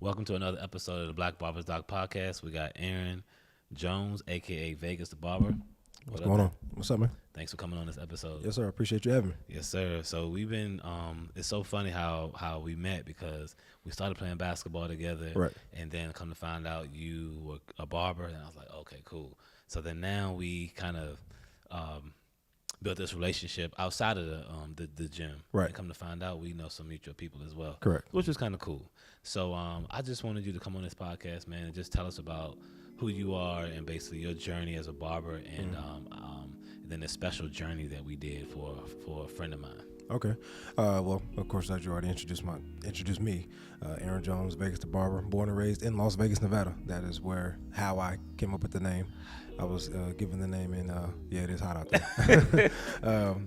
Welcome to another episode of the Black Barbers Doc Podcast. We got Aaron Jones, aka Vegas the Barber. What's going on? What's up, man? Thanks for coming on this episode. Yes, sir. I appreciate you having me. Yes, sir. So we've been, it's so funny how we met because we started playing basketball together. Right. And then come to find out you were a barber. And I was like, okay, cool. So then now we kind of built this relationship outside of the gym. Right. And come to find out we know some mutual people as well. Correct. Which is kind of cool. So I just wanted you to come on this podcast, man, and just tell us about who you are and basically your journey as a barber and then the special journey that we did for a friend of mine. Okay. Well, of course, as you already introduced me, Aaron Jones, Vegas the Barber, born and raised in Las Vegas, Nevada. That is how I came up with the name. I was given the name in, it is hot out there.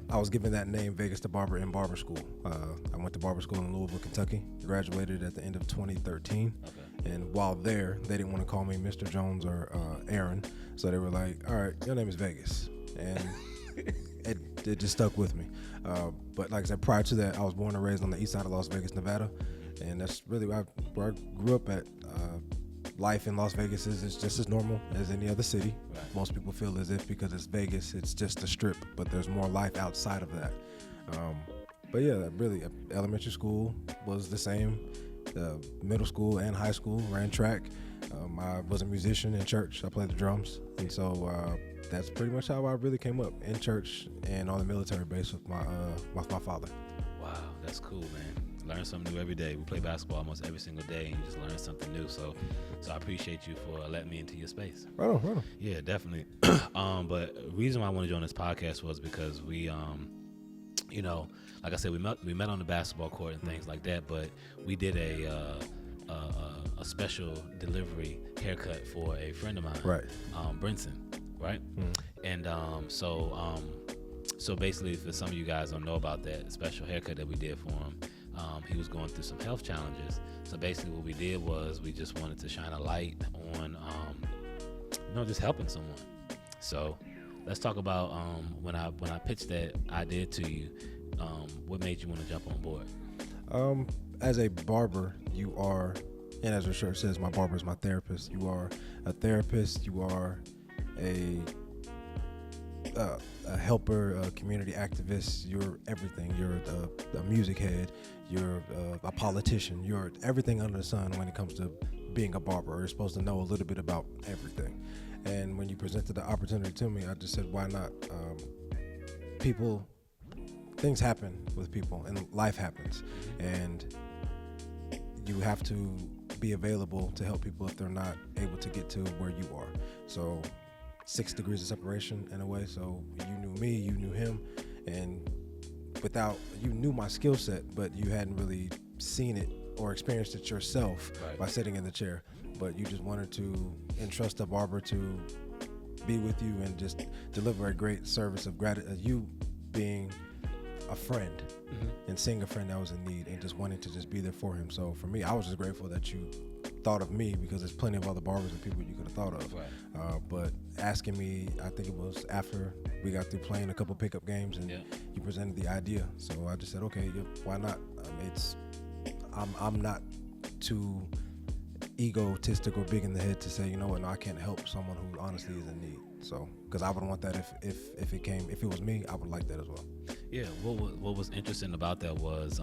I was given that name, Vegas the Barber, in barber school. I went to barber school in Louisville, Kentucky, graduated at the end of 2013. Okay. And while there, they didn't want to call me Mr. Jones or Aaron. So they were like, all right, your name is Vegas. And it just stuck with me. But like I said, prior to that, I was born and raised on the east side of Las Vegas, Nevada. And that's really where I grew up at. Life in Las Vegas is just as normal as any other city. Right. Most people feel as if because it's Vegas, it's just a strip, but there's more life outside of that. But yeah, really, elementary school was the same. Middle school and high school, ran track. I was a musician in church. I played the drums. And so that's pretty much how I really came up, in church and on the military base with my father. Wow, that's cool, man. Learn something new every day. We play basketball almost every single day, and you just learn something new. So I appreciate you for letting me into your space. Right on. Yeah, definitely. But the reason why I wanted you on this podcast was because we, like I said, we met on the basketball court and things like that. But we did a special delivery haircut for a friend of mine, Right. Brinson, right? And so basically, for some of you guys don't know about that special haircut that we did for him. He was going through some health challenges. So basically what we did was we just wanted to shine a light on, just helping someone. So let's talk about when I pitched that idea to you, what made you want to jump on board? As a barber, you are, and as your shirt says, my barber is my therapist. You are a therapist. You are a helper, a community activist. You're everything. You're a music head. You're a politician. You're everything under the sun when it comes to being a barber. You're supposed to know a little bit about everything. And when you presented the opportunity to me, I just said, why not? Things happen with people, and life happens. And you have to be available to help people if they're not able to get to where you are. So 6 degrees of separation in a way. So you knew me, you knew him, and you knew my skill set, but you hadn't really seen it or experienced it yourself by sitting in the chair. But you just wanted to entrust a barber to be with you and just deliver a great service of gratitude. You being a friend and seeing a friend that was in need and just wanting to just be there for him. So for me, I was just grateful that you thought of me, because there's plenty of other barbers and people you could have thought of. Right. But asking me, I think it was after we got through playing a couple pickup games and you presented the idea. So I just said, okay, why not? I'm not too egotistic or big in the head to say, no, I can't help someone who honestly is in need. So, because I would want that if it was me, I would like that as well. Yeah, what was interesting about that was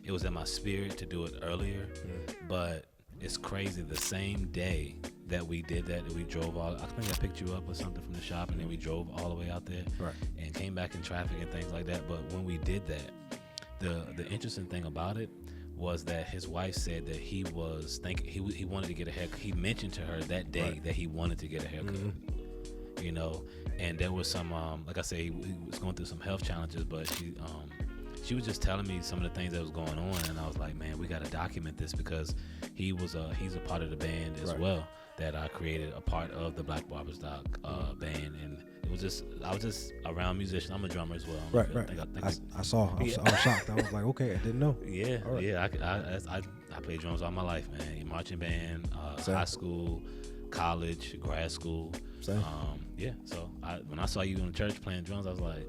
it was in my spirit to do it earlier, but it's crazy. The same day that we did that we drove I think I picked you up or something from the shop, and then we drove all the way out there and came back in traffic and things like that. But when we did that, the interesting thing about it was that his wife said that he was thinking he wanted to get a haircut. He mentioned to her that day that he wanted to get a haircut. And there was some like I say, he was going through some health challenges, but she was just telling me some of the things that was going on, and I was like, man, we got to document this, because he's a part of the band as well that I created, a part of the Black Barbers Doc band, and I was just around musicians. I'm a drummer as well. I saw. I was shocked. I was like, okay, I didn't know. Yeah, I played drums all my life, man. Marching band, high school, college, grad school. Same. So when I saw you in church playing drums, I was like,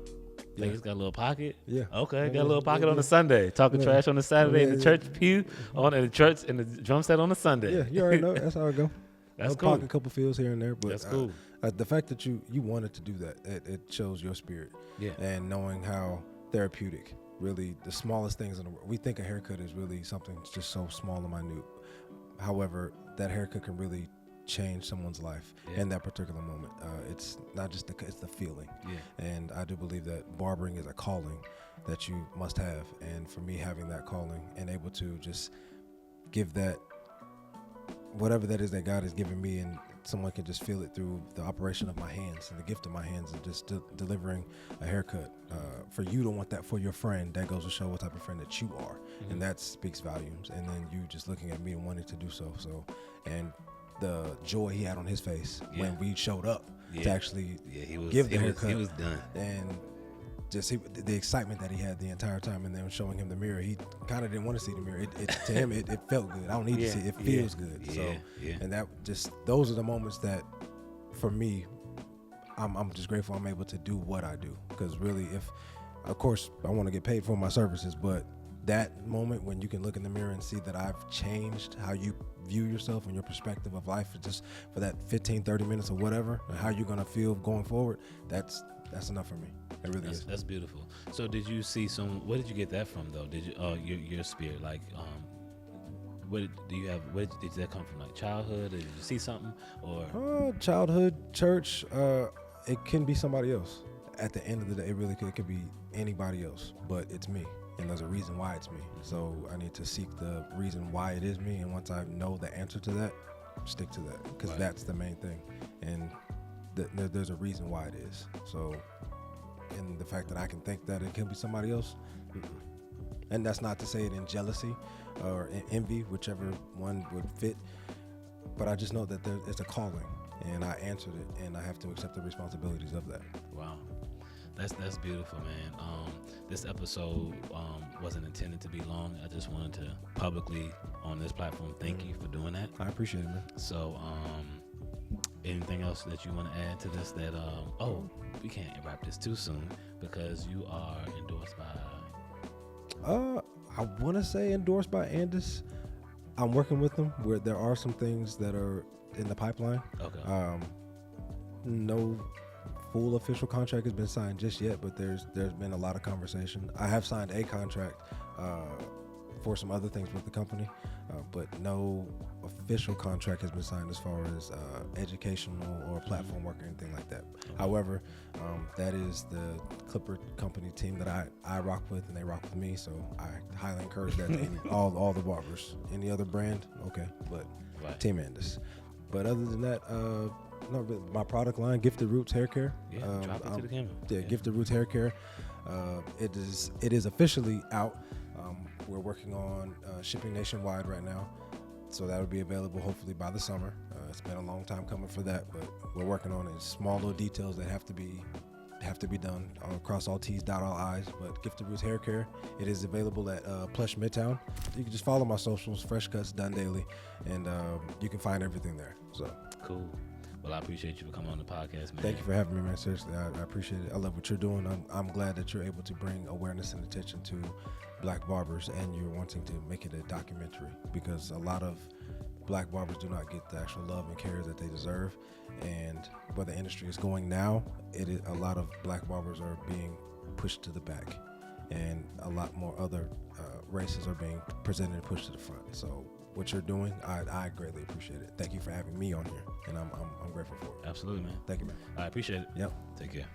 Like he's got a little pocket. Yeah. Okay, got a little pocket on a Sunday. Talking trash on a Saturday in the church pew, on the church in the drum set on a Sunday. Yeah, you already know. That's how it go. That's I'll cool. pocket a couple feels here and there, but That's cool. The fact that you wanted to do that, it shows your spirit. Yeah. And knowing how therapeutic, really the smallest things in the world. We think a haircut is really something just so small and minute. However, that haircut can really change someone's life in that particular moment. It's not just it's the feeling. Yeah. And I do believe that barbering is a calling that you must have. And for me, having that calling and able to just give that, whatever that is that God has given me, and someone can just feel it through the operation of my hands and the gift of my hands, and just delivering a haircut. For you to want that for your friend, that goes to show what type of friend that you are. Mm-hmm. And that speaks volumes. And then you just looking at me and wanting to do so. And the joy he had on his face when we showed up to actually give the haircut. He was done. And just the excitement that he had the entire time, and then showing him the mirror, he kind of didn't want to see the mirror. To him, it felt good. I don't need to see it. It feels good. And that just, those are the moments that, for me, I'm just grateful I'm able to do what I do. Because really, of course, I want to get paid for my services, but that moment when you can look in the mirror and see that I've changed how you view yourself and your perspective of life, just for that 15, 30 minutes or whatever, and how you're going to feel going forward, that's enough for me. It really is. That's beautiful. So did you see where did you get that from though? Did you, your spirit, like, where did that come from? Like childhood? Or did you see something? Or childhood, church, it can be somebody else. At the end of the day, it could be anybody else, but it's me. And there's a reason why it's me. So I need to seek the reason why it is me. And once I know the answer to that, stick to that. Because that's the main thing. And there's a reason why it is. So, and the fact that I can think that it can be somebody else. And that's not to say it in jealousy or in envy, whichever one would fit. But I just know that it's a calling. And I answered it. And I have to accept the responsibilities of that. Wow. That's beautiful, man. This episode wasn't intended to be long. I just wanted to publicly on this platform thank you for doing that. I appreciate it, man. So, anything else that you want to add to this? That we can't wrap this too soon because you are endorsed by. I want to say endorsed by Andis. I'm working with them where there are some things that are in the pipeline. Okay. No full official contract has been signed just yet, but there's been a lot of conversation. I have signed a contract for some other things with the company, but no official contract has been signed as far as educational or platform work or anything like that. However, that is the Clipper company team that I rock with, and they rock with me, so I highly encourage that to all the barbers. Any other brand, okay, but Team Andis. But other than that, no, my product line, Gifted Roots Hair Care. Yeah, drop it to the camera. Yeah, Gifted Roots Hair Care. It is officially out. We're working on shipping nationwide right now, so that will be available hopefully by the summer. It's been a long time coming for that, but we're working on it. Small little details that have to be done across all T's, dot all I's. But Gifted Roots Hair Care, it is available at Plush Midtown. You can just follow my socials, Fresh Cuts Done Daily, and you can find everything there. So cool. Well, I appreciate you for coming on the podcast, man. Thank you for having me, man. Seriously, I appreciate it. I love what you're doing. I'm glad that you're able to bring awareness and attention to black barbers, and you're wanting to make it a documentary, because a lot of black barbers do not get the actual love and care that they deserve. And where the industry is going now, a lot of black barbers are being pushed to the back, and a lot more other races are being presented and pushed to the front. So what you're doing, I greatly appreciate it. Thank you for having me on here, and I'm grateful for it. Absolutely, man. Thank you, man. I appreciate it. Yep. Take care.